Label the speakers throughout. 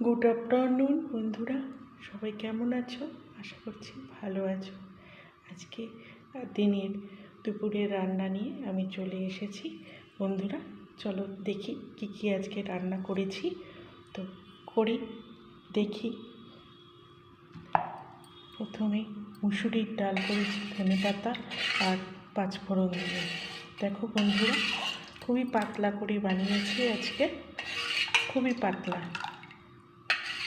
Speaker 1: Good afternoon বন্ধুরা, সবাই কেমন আছো? আশা করছি ভালো আছো। আজকে দিনের দুপুরের রান্না নিয়ে আমি চলে এসেছি। বন্ধুরা চলো দেখি কি কি আজকে রান্না করেছি। তো করি দেখি। প্রথমে মুসুরির ডাল করেছি ধনেপাতা আর পাঁচফোড়ন দিয়ে। দেখো বন্ধুরা, খুবই পাতলা করে বানিয়েছি আজকে, খুবই পাতলা,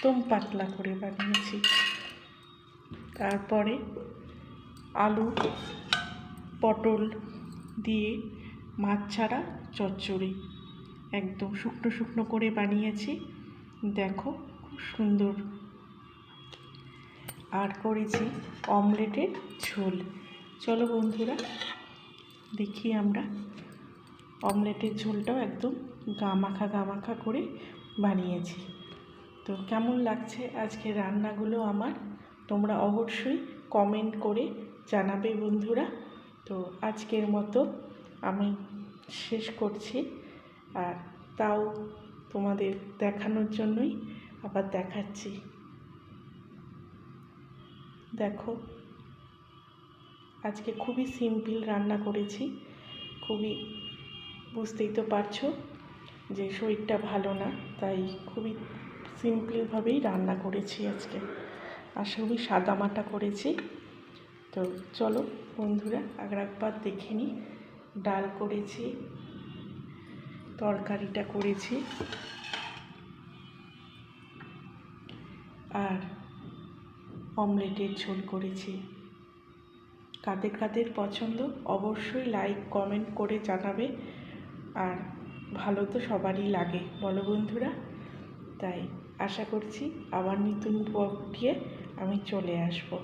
Speaker 1: একদম পাতলা করে বানিয়েছি। তারপরে আলু পটল দিয়ে মাছ ছাড়া চচ্চড়ি একদম শুকনো শুকনো করে বানিয়েছি, দেখো খুব সুন্দর। আর করেছি অমলেটের ঝোল। চলো বন্ধুরা দেখি আমরা অমলেটের ঝোলটাও একদম গামাখা করে বানিয়েছি। তো কেমন লাগছে আজকে রান্নাগুলো আমার, তোমরা অবশ্যই কমেন্ট করে জানাবে বন্ধুরা। তো আজকের মতো আমি শেষ করছি, আর তাও তোমাদের দেখানোর জন্যই আবার দেখাচ্ছি। দেখো আজকে খুবই সিম্পল রান্না করেছি, খুবই, বুঝতেই তো পারছো যে শরীরটা ভালো না, তাই খুবই সিম্পলভাবেই রান্না করেছি আজকে, আর সবই সাদামাটা করেছি। তো চলো বন্ধুরা একবার দেখে নিই। ডাল করেছি, তরকারিটা করেছি, আর অমলেটের ঝোল করেছি। কাদের কাদের পছন্দ অবশ্যই লাইক কমেন্ট করে জানাবে। আর ভালো তো সবারই লাগে বলো বন্ধুরা। তাই আশা করছি আবার নতুন ব্লগ দিয়ে আমি চলে আসবো।